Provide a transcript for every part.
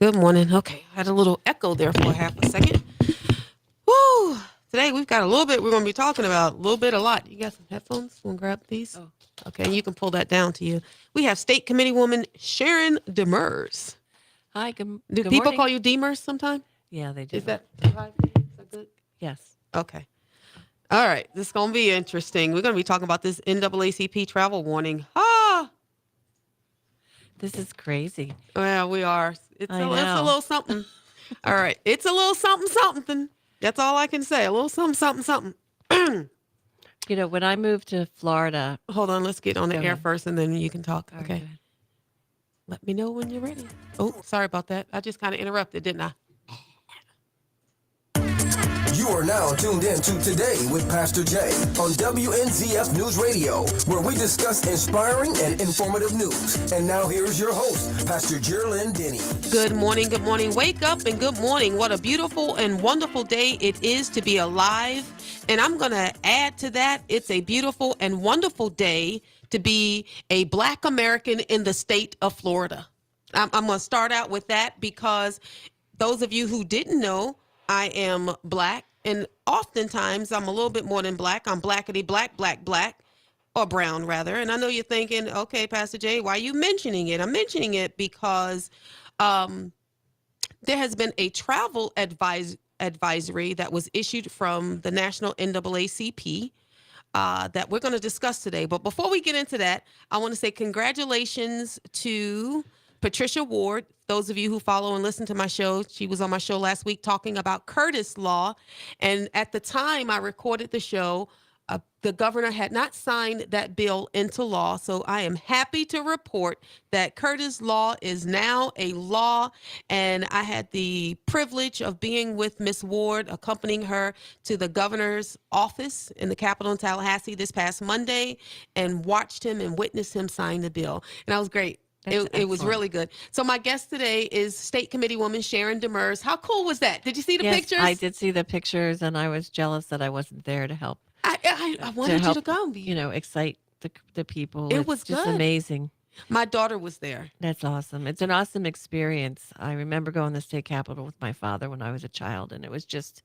Good morning. Okay, I had a little echo there for half a second. Woo! Today we've got a little bit we're going to be talking about. A little bit, a lot. You got some headphones? Want to grab these? Oh, Okay, and you can pull that down to you. We have State Committee Woman Sharon Demers. hi. Good, Do good people morning. call you Demers sometime? Yeah, they do. Is that too high for you? Is that good? Yes. Okay. All right. This is going to be interesting. We're going to be talking about this NAACP travel warning. Ah! This is crazy. Well, we are. It's I it's a know. little something. All right. It's a little something, something. That's all I can say. A little something, something, something. You know, when I moved to Florida, Hold on. Let's get on the go air ahead. first and then you can talk. All right, go Okay. ahead. Let me know when you're ready. Oh, sorry about that. I just kind of interrupted, didn't I? You are now tuned in to Today with Pastor Jay on WNZF News Radio, where we discuss inspiring and informative news. And now here's your host, Pastor Jerlyn Denny. Good morning. Good morning. Wake up and good morning. What a beautiful and wonderful day it is to be alive. And I'm going to add to that, it's a beautiful and wonderful day to be a Black American in the state of Florida. I'm going to start out with that because those of you who didn't know, I am Black. And oftentimes I'm a little bit more than Black. I'm blackety black, black, or brown rather. And I know you're thinking, okay, Pastor Jay, why are you mentioning it? I'm mentioning it because there has been a travel advisory that was issued from the National NAACP that we're going to discuss today. But before we get into that, I want to say congratulations to Patricia Ward. Those of you who follow and listen to my show, she was on my show last week talking about Curtis Law. And at the time I recorded the show, the governor had not signed that bill into law. So I am happy to report that Curtis Law is now a law. And I had the privilege of being with Miss Ward, accompanying her to the governor's office in the Capitol in Tallahassee this past Monday, and watched him and witnessed him sign the bill. And that was great. That's It was excellent. really good. So my guest today is State Committee Woman Sharon Demers. How cool was that? Did you see the Yes, pictures? I did see the pictures, and I was jealous that I wasn't there to help. I wanted you to go. Excite the people. It It's was just good. amazing. My daughter was there. That's awesome. It's an awesome experience. I remember going to the state capitol with my father when I was a child, and it was just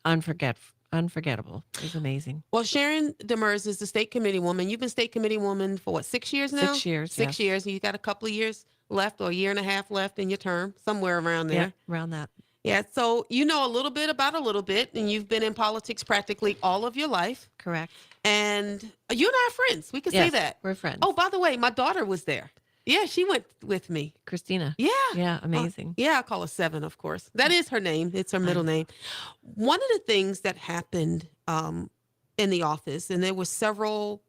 unforgettable. It was amazing. Well, Sharon Demers is the state committee woman. You've been state committee woman for what, 6 years now? 6 years, 6 yes. years. You got a couple of years left or a year and a half left in your term, somewhere around there. Yeah, around that. Yeah. So you know a little bit about a little bit, and you've been in politics practically all of your life. Correct. And you and I are friends. We can say Yes, that. we're friends. Oh, by the way, my daughter was there. Yeah, she went with me. Christina. Yeah. Yeah, amazing. Yeah, I call her Seven, of course. That is her name. It's her middle name. One of the things that happened in the office, and there were several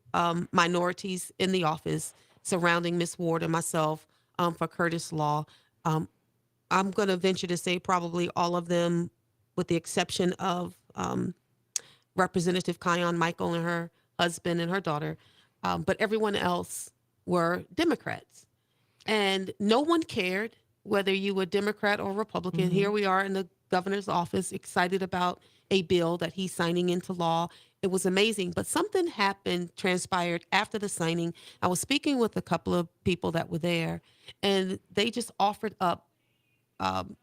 minorities in the office surrounding Miss Ward and myself for Curtis Law. I'm going to venture to say probably all of them, with the exception of Representative Kion Michael and her husband and her daughter, but everyone else were Democrats. And no one cared whether you were Democrat or Republican. Mm-hmm. Here we are in the governor's office, excited about a bill that he's signing into law. It was amazing. But something transpired after the signing. I was speaking with a couple of people that were there, and they just offered up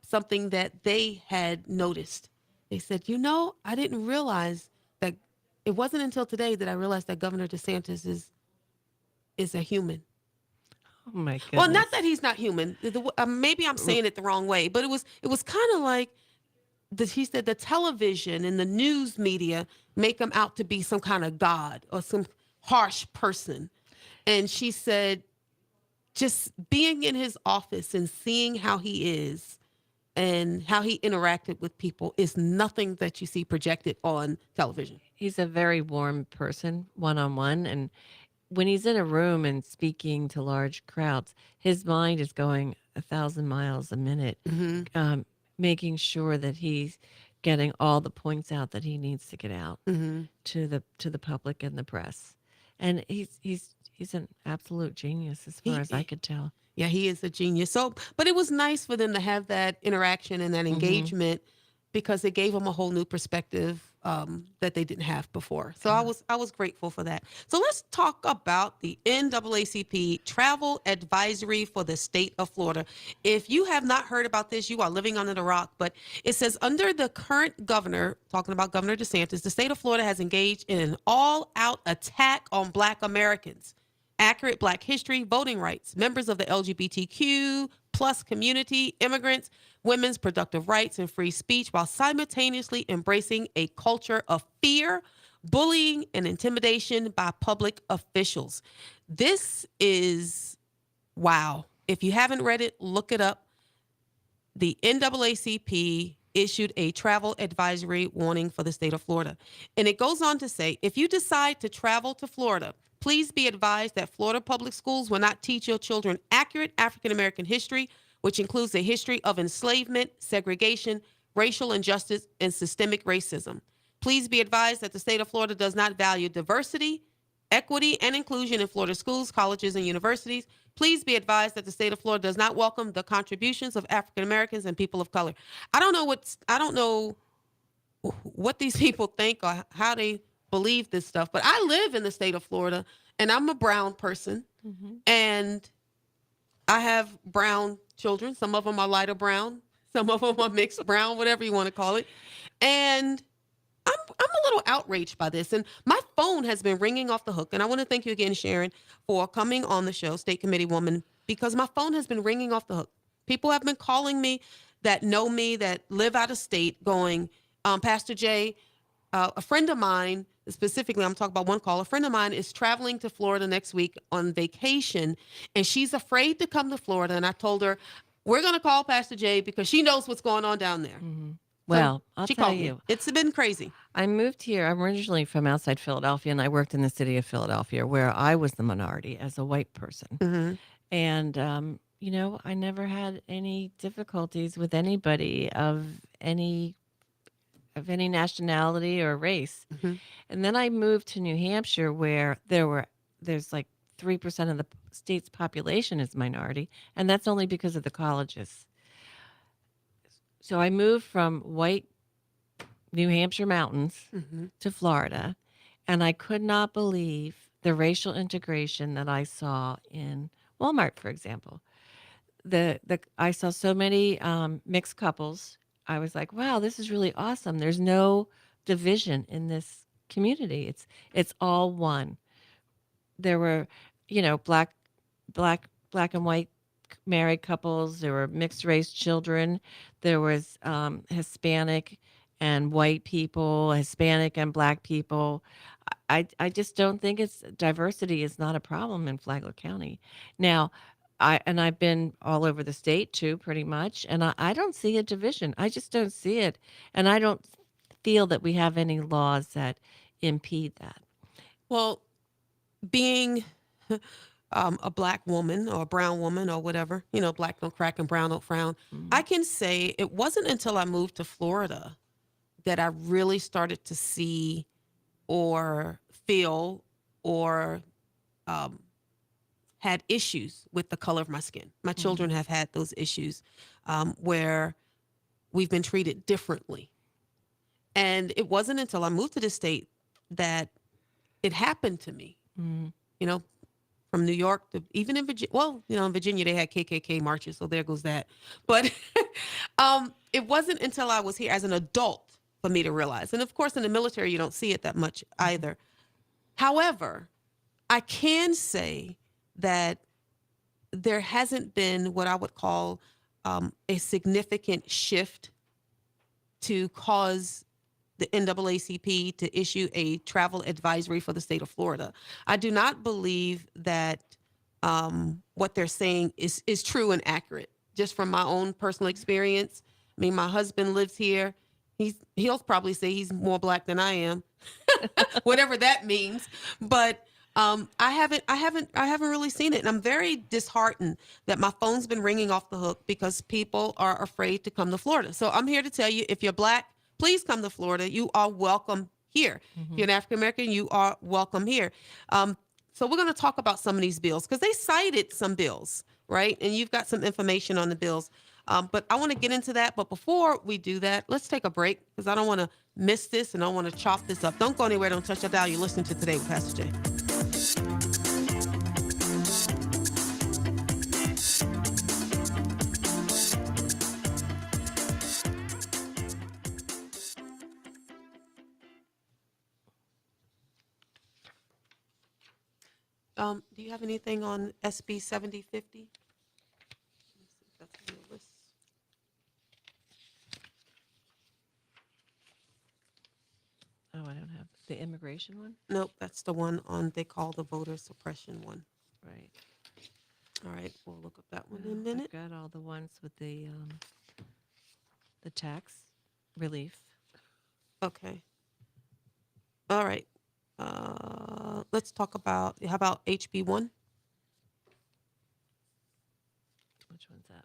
something that they had noticed. They said, I didn't realize that it wasn't until today that I realized that Governor DeSantis is a human. Oh my goodness. Well, not that he's not human. Maybe I'm saying it the wrong way, but it was kind of like he said the television and the news media make him out to be some kind of god or some harsh person. And she said, just being in his office and seeing how he is and how he interacted with people is nothing that you see projected on television. He's a very warm person, one-on-one, and when he's in a room and speaking to large crowds, his mind is going 1,000 miles a minute, making sure that he's getting all the points out that he needs to get out to the public and the press. And he's an absolute genius as far as I could tell. Yeah, he is a genius. So, but it was nice for them to have that interaction and that engagement because it gave them a whole new perspective that they didn't have before. So I was grateful for that. So let's talk about the NAACP Travel Advisory for the state of Florida. If you have not heard about this, you are living under the rock. But it says under the current governor, talking about Governor DeSantis, the state of Florida has engaged in an all-out attack on Black Americans. Accurate Black history, voting rights, members of the LGBTQ plus community, immigrants, women's productive rights, and free speech, while simultaneously embracing a culture of fear, bullying, and intimidation by public officials. This is wow. If you haven't read it, look it up. The NAACP issued a travel advisory warning for the state of Florida. And it goes on to say, if you decide to travel to Florida, please be advised that Florida public schools will not teach your children accurate African American history, which includes a history of enslavement, segregation, racial injustice, and systemic racism. Please be advised that the state of Florida does not value diversity, equity, and inclusion in Florida schools, colleges, and universities. Please be advised that the state of Florida does not welcome the contributions of African Americans and people of color. I don't know what these people think or how they believe this stuff, but I live in the state of Florida and I'm a brown person and I have brown children. Some of them are lighter brown, some of them are mixed brown, whatever you want to call it. And I'm a little outraged by this. And my phone has been ringing off the hook. And I want to thank you again, Sharon, for coming on the show, State Committee Woman, because my phone has been ringing off the hook. People have been calling me that know me, that live out of state, going, Pastor Jay, a friend of mine, specifically, I'm talking about one call, a friend of mine is traveling to Florida next week on vacation, and she's afraid to come to Florida. And I told her, we're going to call Pastor Jay because she knows what's going on down there. Well, So I'll she tell called you. me. It's been crazy. I moved here. I'm originally from outside Philadelphia, and I worked in the city of Philadelphia, where I was the minority as a white person. And I never had any difficulties with anybody of any nationality or race. And then I moved to New Hampshire, where there's like 3% of the state's population is minority, and that's only because of the colleges. So I moved from white New Hampshire mountains to Florida, and I could not believe the racial integration that I saw in Walmart, for example. I saw so many mixed couples. I was like, wow, this is really awesome. There's no division in this community. It's all one. There were, black and white married couples. There were mixed race children. There was Hispanic and white people, Hispanic and black people. I just don't think diversity is not a problem in Flagler County. Now, I've been all over the state too, pretty much, and I don't see a division. I just don't see it, and I don't feel that we have any laws that impede that. Well, being a black woman or a brown woman or whatever, black don't crack and brown don't frown. I can say it wasn't until I moved to Florida that I really started to see or feel or had issues with the color of my skin. My children have had those issues where we've been treated differently. And it wasn't until I moved to the state that it happened to me. From New York to even in Virginia. Well, in Virginia they had KKK marches, so there goes that. But it wasn't until I was here as an adult for me to realize. And of course, in the military, you don't see it that much either. However, I can say that there hasn't been what I would call a significant shift to cause the NAACP to issue a travel advisory for the state of Florida. I do not believe that what they're saying is true and accurate, just from my own personal experience. I mean, my husband lives here. He'll probably say he's more black than I am, whatever that means. But I haven't really seen it. And I'm very disheartened that my phone's been ringing off the hook because people are afraid to come to Florida. So I'm here to tell you, if you're black, please come to Florida. You are welcome here. If you're an African American, you are welcome here. So we're going to talk about some of these bills because they cited some bills, right? And you've got some information on the bills. But I want to get into that. But before we do that, let's take a break because I don't want to miss this and I don't want to chop this up. Don't go anywhere. Don't touch that dial. You're listening to Today with Pastor Jay. Do you have anything on SB 7050? Let me see if that's on your list. Oh, I don't have the immigration one. Nope, that's the one on they call the voter suppression one. Right. All right, we'll look up that one in a Well, minute. I've got all the ones with the tax relief. Okay. All right. Let's talk about how about HB1? Which one's that?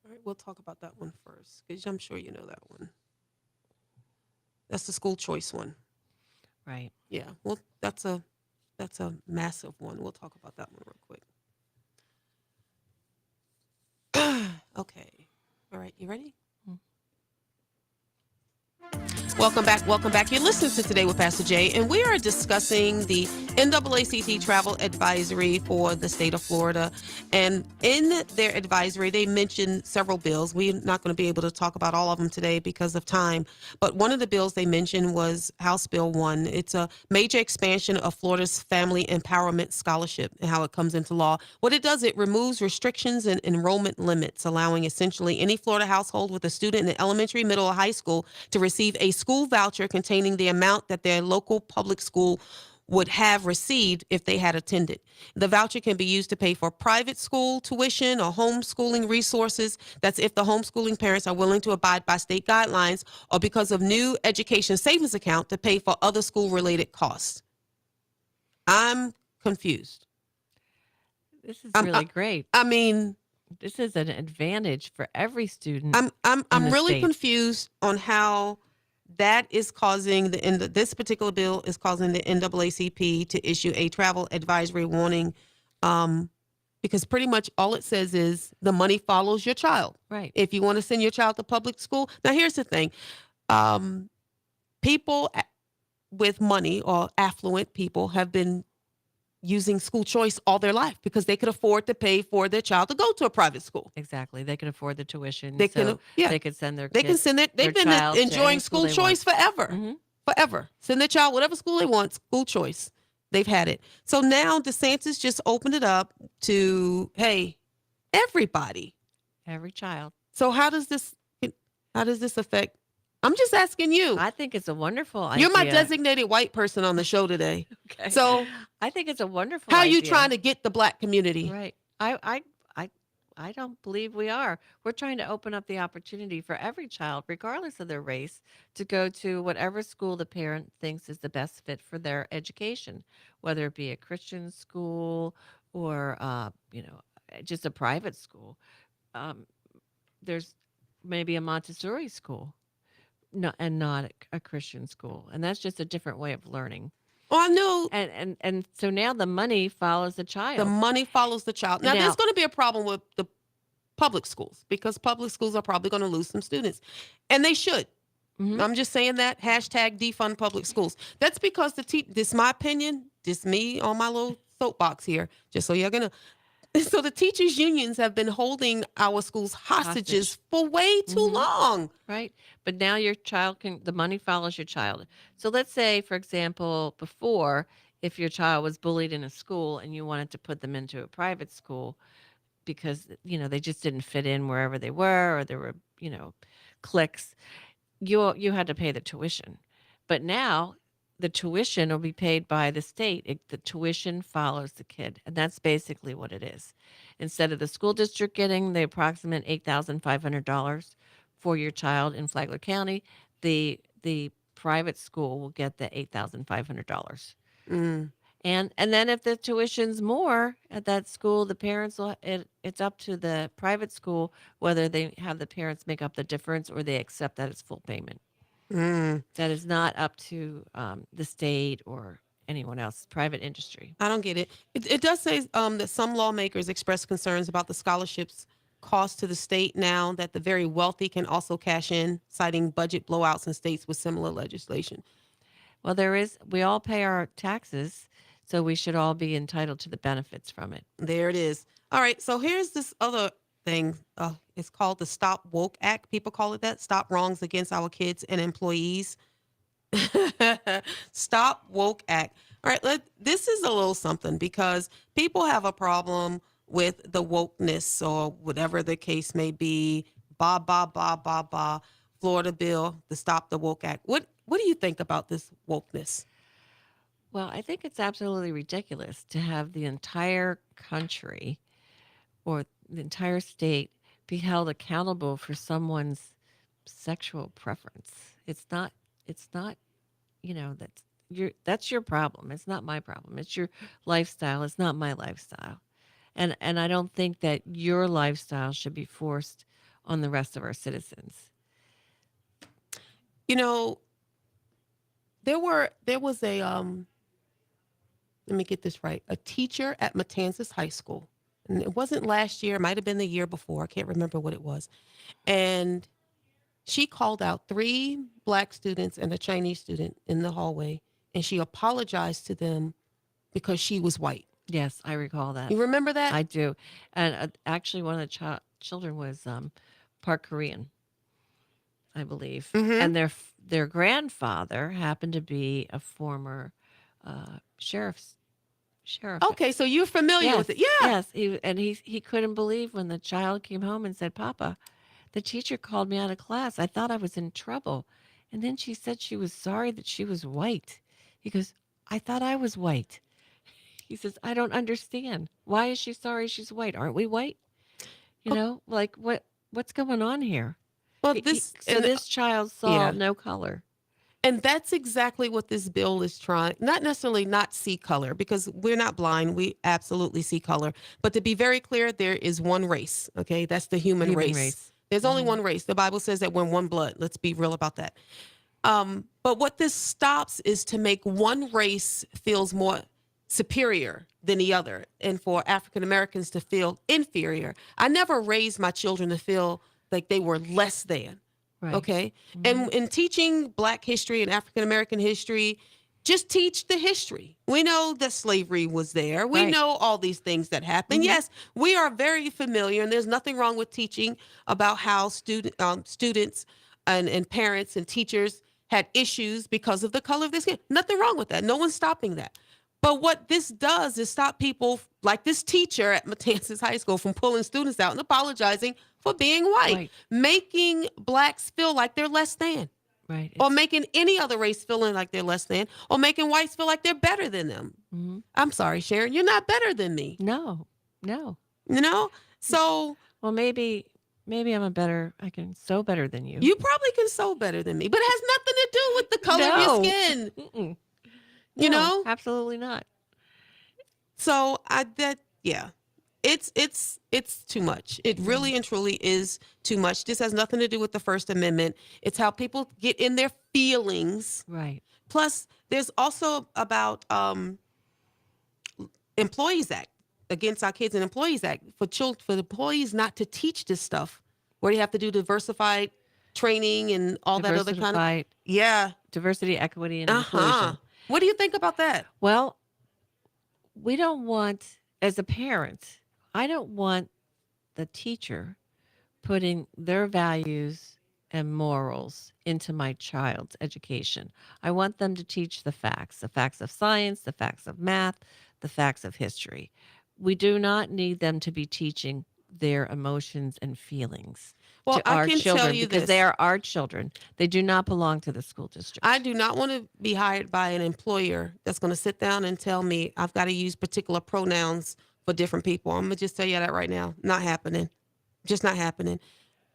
All right, we'll talk about that one first because I'm sure you know that one. That's the school choice one. Right. Yeah. Well, that's a massive one. We'll talk about that one real quick. Okay. All right. You ready? Welcome back. Welcome back. You're listening to Today with Pastor Jay, and we are discussing the NAACP Travel Advisory for the state of Florida. And in their advisory, they mentioned several bills. We're not going to be able to talk about all of them today because of time. But one of the bills they mentioned was House Bill 1. It's a major expansion of Florida's Family Empowerment Scholarship and how it comes into law. What it does, it removes restrictions and enrollment limits, allowing essentially any Florida household with a student in elementary, middle, or high school to receive a school voucher containing the amount that their local public school would have received if they had attended. The voucher can be used to pay for private school tuition or homeschooling resources. That's if the homeschooling parents are willing to abide by state guidelines or because of new education savings account to pay for other school-related costs. I'm confused. This is I'm- really great. I mean, This is an advantage for every student. I'm the really state. confused on how that is causing this particular bill is causing the NAACP to issue a travel advisory warning, because pretty much all it says is the money follows your child. Right. If you want to send your child to public school, now here's the thing, people with money or affluent people have been using school choice all their life because they could afford to pay for their child to go to a private school. Exactly. They can afford the tuition. They can, so yeah. they could send their They can kids, send it. They've their been child to enjoying any school they choice want. forever. Mhm. Forever. Send their child whatever school they want, school choice. They've had it. So now DeSantis just opened it up to, hey, everybody. Every child. So how does this affect? I'm just asking you. I think it's a wonderful idea. You're my designated white person on the show today. Okay. So I think it's a wonderful how are you idea. trying to get the black community? Right. I don't believe we are. We're trying to open up the opportunity for every child, regardless of their race, to go to whatever school the parent thinks is the best fit for their education, whether it be a Christian school or just a private school. Um, there's maybe a Montessori school, and not a Christian school, and that's just a different way of learning. Oh, I know And so now the money follows the child. the money follows the child. Now, Now- there's going to be a problem with the public schools because public schools are probably going to lose some students, and they should. Mhm. I'm just saying that hashtag defund public schools. That's because this is my opinion. This me on my little soapbox here, just so you're gonna. So the teachers unions have been holding our schools hostages for way too Mhm. long. Right. But now your child the money follows your child. So let's say, for example, before, if your child was bullied in a school and you wanted to put them into a private school because, they just didn't fit in wherever they were, or there were, cliques, you had to pay the tuition. But now the tuition will be paid by the state. The tuition follows the kid. And that's basically what it is. Instead of the school district getting the approximate $8,500 for your child in Flagler County, the private school will get the $8,500. Mm. And then if the tuition's more at that school, the parents it's up to the private school whether they have the parents make up the difference or they accept that as full payment. Mm. That is not up to the state or anyone else, private industry. I don't get it. It does say that some lawmakers expressed concerns about the scholarships cost to the state now that the very wealthy can also cash in, citing budget blowouts in states with similar legislation. Well, we all pay our taxes, so we should all be entitled to the benefits from it. There it is. All right. So here's this other thing. It's called the Stop Woke Act. People call it that. Stop wrongs against our kids and employees. Stop Woke Act. All right. This is a little something because people have a problem with the wokeness or whatever the case may be. Ba, ba, ba, ba, ba. Florida bill, the Stop the Woke Act. What do you think about this wokeness? Well, I think it's absolutely ridiculous to have the entire country or the entire state be held accountable for someone's sexual preference. It's not, that's your problem. It's not my problem. It's your lifestyle. It's not my lifestyle. And I don't think that your lifestyle should be forced on the rest of our citizens. You know, there was a let me get this right. A teacher at Matanzas High School. And it wasn't last year, it might have been the year before. I can't remember what it was. And she called out 3 black students and a Chinese student in the hallway, and she apologized to them because she was white. Yes, I recall that. You remember that? I do. And actually, one of the children was part Korean, I believe. Mhm. And their grandfather happened to be a former sheriff. Okay, so you're familiar Yes, with it. Yeah. yes. He couldn't believe when the child came home and said, "Papa, the teacher called me out of class. I thought I was in trouble, and then she said she was sorry that she was white." He goes, "I thought I was white." He says, "I don't understand. Why is she sorry she's white? Aren't we white? Like what's going on here?" Well, So this child saw yeah. no color. And that's exactly what this bill is trying, not necessarily not see color, because we're not blind. We absolutely see color. But to be very clear, there is one race, okay? That's the human race. There's only one race. The Bible says that we're one blood. Let's be real about that. But what this stops is to make one race feels more superior than the other, and for African Americans to feel inferior. I never raised my children to feel like they were less than. Right. Okay. And in teaching Black history and African American history, just teach the history. We know that slavery was there. We Right. know all these things that happened. Yes, we are very familiar, and there's nothing wrong with teaching about how students and parents and teachers had issues because of the color of their skin. Nothing wrong with that. No one's stopping that. But what this does is stop people like this teacher at Matanzas High School from pulling students out and apologizing for being white, Right. making Blacks feel like they're less than, Right. or making any other race feeling like they're less than, or making whites feel like they're better than them. Mhm. I'm sorry, Sharon, you're not better than me. No. You know? So Well, maybe I can sew better than you. you probably can sew better than me, but it has nothing to do with the color of No. your skin. Mm-mm. You No, know? absolutely not. So it's too much. It really and truly is too much. This has nothing to do with the First Amendment. It's how people get in their feelings. Right. Plus, there's also about Employees Act, Against Our Kids and Employees Act, for the employees not to teach this stuff, where you have to do diversified training and all that other kind of. Yeah. Diversity, equity, and inclusion. What do you think about that? Well, we don't want, as a parent, I don't want the teacher putting their values and morals into my child's education. I want them to teach the facts of science, the facts of math, the facts of history. We do not need them to be teaching their emotions and feelings Well, to I our can tell children you because this. they are our children. They do not belong to the school district. I do not want to be hired by an employer that's going to sit down and tell me I've got to use particular pronouns for different people. I'm going to just tell you that right now. Not happening. Just not happening.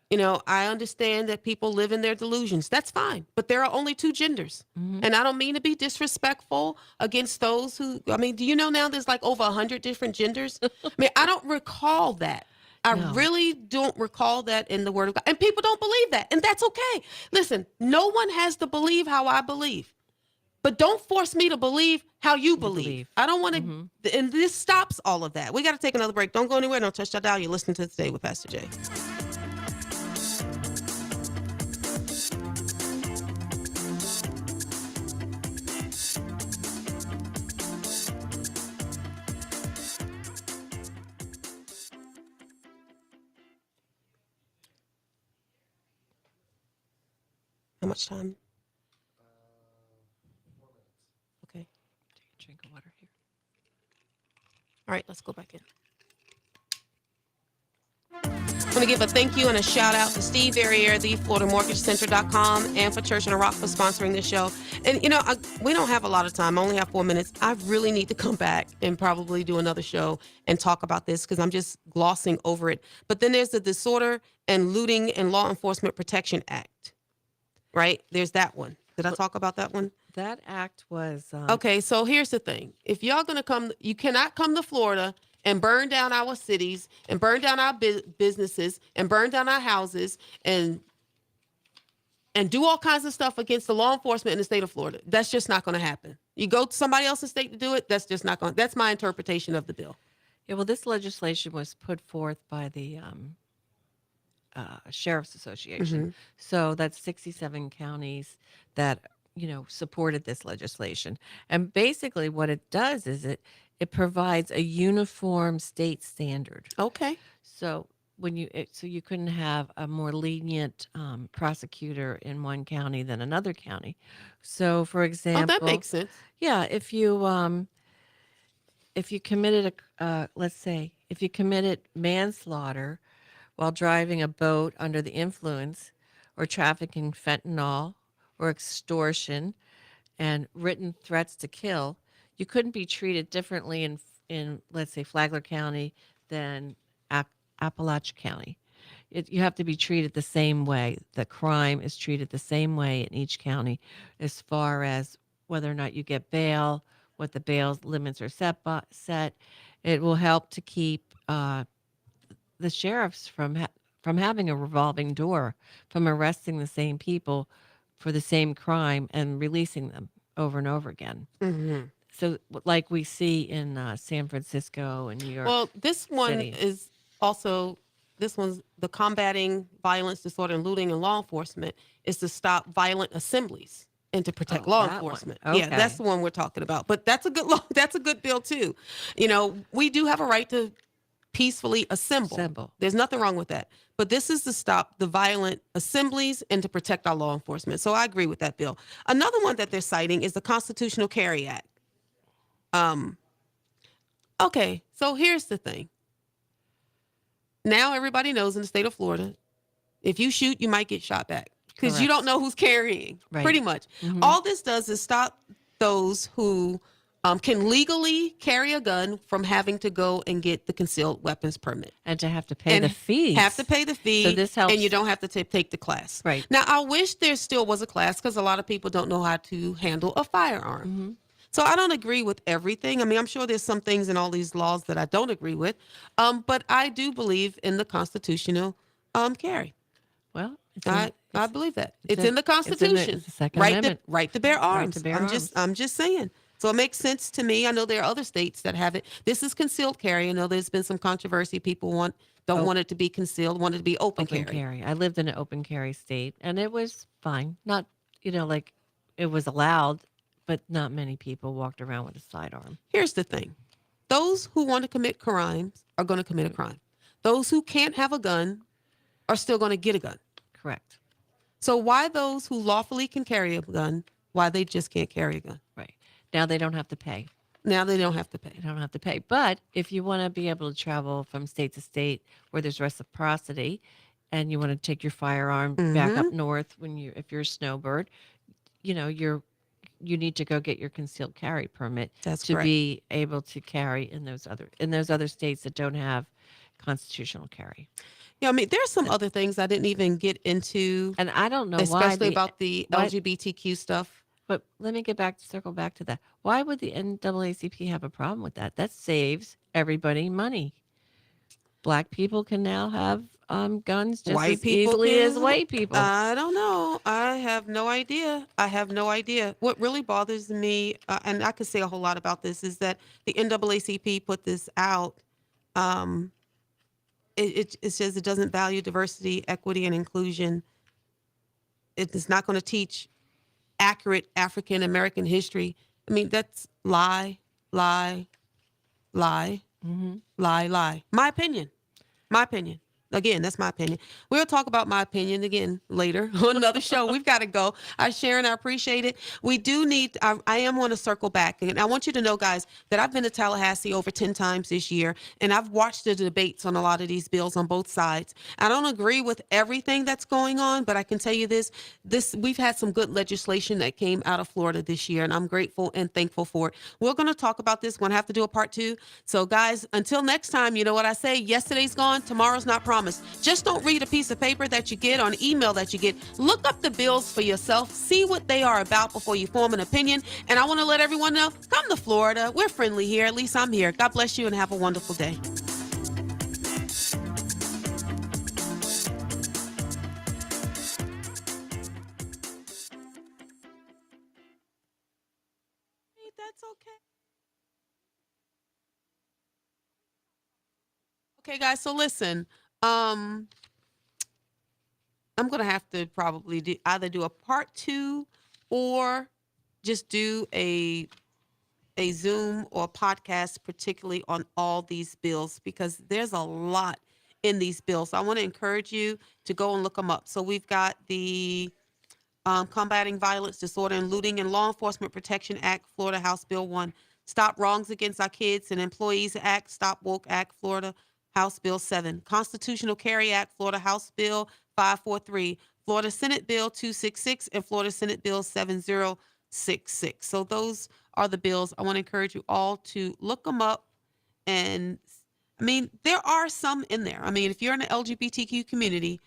You know, I understand that people live in their delusions. That's fine. But there are only 2 genders. And I don't mean to be disrespectful against those who, I mean, do you know now there's like over 100 different genders? I mean, I don't recall that. I No. really don't recall that in the Word of God. And people don't believe that. And that's okay. Listen, no one has to believe how I believe. But don't force me to believe how you You believe. believe. I don't want Hmm. to, and this stops all of that. We got to take another break. Don't go anywhere. Don't touch that dial. You're listening to Today with Pastor Jay. How much time? Okay. Take a drink of water here. All right, let's go back in. I want to give a thank you and a shout out to Steve Verrier, the FloridaMortgageCenter.com, and for Church on a Rock for sponsoring this show. And, we don't have a lot of time. I only have 4 minutes. I really need to come back and probably do another show and talk about this because I'm just glossing over it. But then there's the Disorder and Looting and Law Enforcement Protection Act, right? There's that one. Did I talk about that one? That act was Okay, so here's the thing. If y'all going to come, you cannot come to Florida and burn down our cities and burn down our businesses and burn down our houses and do all kinds of stuff against the law enforcement in the state of Florida. That's just not going to happen. You go to somebody else's state to do it, that's just not going to, that's my interpretation of the bill. Yeah, well, this legislation was put forth by the Sheriff's Association. So that's 67 counties that, supported this legislation. And basically what it does is it provides a uniform state standard. Okay. So so you couldn't have a more lenient prosecutor in one county than another county. So, for Oh, example, that makes sense. yeah, if you committed let's say if you committed manslaughter while driving a boat under the influence or trafficking fentanyl or extortion and written threats to kill, you couldn't be treated differently in let's say Flagler County than Appalachia County. You have to be treated the same way. The crime is treated the same way in each county as far as whether or not you get bail, what the bail limits are set. It will help to keep the sheriffs from having a revolving door, from arresting the same people for the same crime and releasing them over and over again. So, like we see in San Francisco and New York. Well, this one City. is also, this one's the Combating Violence, Disorder, and Looting and Law Enforcement is to stop violent assemblies and to protect Oh, law that one. enforcement. Okay. Yeah, that's the one we're talking about. But that's a good law. That's a good bill too. We do have a right to peacefully assemble. There's nothing wrong with that. But this is to stop the violent assemblies and to protect our law enforcement. So I agree with that bill. Another one that they're citing is the Constitutional Carry Act. Okay, so here's the thing. Now everybody knows in the state of Florida, if you shoot, you might get shot back because you Correct. don't know who's carrying, Right. pretty much. All this does is stop those who can legally carry a gun from having to go and get the concealed weapons permit. And to have to pay And the fees. have to pay the fee, So this helps. and you don't have to take the class. Right. Now, I wish there still was a class because a lot of people don't know how to handle a firearm. So I don't agree with everything. I mean, I'm sure there's some things in all these laws that I don't agree with, but I do believe in the constitutional carry. Well, I believe that it's it's in the Constitution. it's the Second right Amendment. right to bear arms. to bear arms. I'm just saying. So it makes sense to me. I know there are other states that have it. This is concealed carry. I know there's been some controversy. People don't want it to be concealed, want it to be open carry. I lived in an open carry state, and it was fine. Not, like it was allowed, but not many people walked around with a sidearm. Here's the thing. Those who want to commit crimes are going to commit a crime. Those who can't have a gun are still going to get a gun. Correct. So why those who lawfully can carry a gun, why they just can't carry a gun? Right. Now they don't have to pay. Now they don't have to pay. They don't have to pay. But if you want to be able to travel from state to state where there's reciprocity and you want to take your firearm back up north if you're a snowbird, you need to go get your concealed carry permit That's to correct. be able to carry in those other states that don't have constitutional carry. Yeah, I mean, there's some other things I didn't even get into, And I don't know especially why about the why- LGBTQ stuff. But let me circle back to that. Why would the NAACP have a problem with that? That saves everybody money. Black people can now have guns just White as people easily as can. white people. I don't know. I have no idea. I have no idea. What really bothers me, and I could say a whole lot about this, is that the NAACP put this out. Um, it says it doesn't value diversity, equity, and inclusion. It is not going to teach accurate African American history. I mean, that's lie, lie, lie, Hmm. lie. My opinion. My opinion. Again, that's my opinion. We'll talk about my opinion again later on another show. We've got to go. Sharon, I appreciate it. We do need, I am want to circle back. And I want you to know, guys, that I've been to Tallahassee over 10 times this year, and I've watched the debates on a lot of these bills on both sides. I don't agree with everything that's going on, but I can tell you this we've had some good legislation that came out of Florida this year, and I'm grateful and thankful for it. We're going to talk about this. We're going to have to do a part 2. So, guys, until next time, you know what I say? Yesterday's gone, tomorrow's not promised. Just don't read a piece of paper that you get on email that you get. Look up the bills for yourself. See what they are about before you form an opinion. And I want to let everyone know, come to Florida. We're friendly here. At least I'm here. God bless you and have a wonderful day. That's okay. Okay, guys. So listen, um, I'm gonna have to probably either do a part 2 or just do a Zoom or podcast, particularly on all these bills, because there's a lot in these bills. So I want to encourage you to go and look them up. So we've got the Combating Violence, Disorder, and Looting and Law Enforcement Protection Act, Florida House Bill 1. Stop Wrongs Against Our Kids and Employees Act, Stop Woke Act, Florida House Bill 7. Constitutional Carry Act, Florida House Bill 543. Florida Senate Bill 266 and Florida Senate Bill 7066. So those are the bills. I want to encourage you all to look them up. And I mean, there are some in there. I mean, if you're in the LGBTQ community,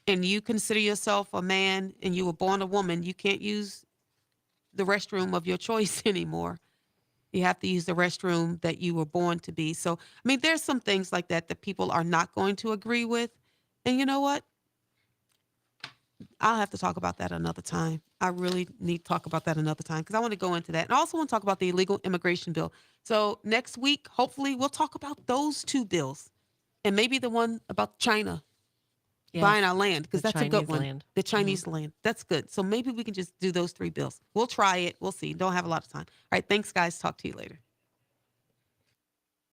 and you consider yourself a man and you were born a woman, you can't use the restroom of your choice anymore. You have to use the restroom that you were born to be. So, I mean, there's some things like that that people are not going to agree with. And you know what? I'll have to talk about that another time. I really need to talk about that another time because I want to go into that. And I also want to talk about the illegal immigration bill. So next week, hopefully, we'll talk about those 2 bills and maybe the one about China buying our Yes, land, because the that's a good Chinese one. land. The Hmm. Chinese land. That's good. So maybe we can just do those 3 bills. We'll try it. We'll see. Don't have a lot of time. All right. Thanks, guys. Talk to you later.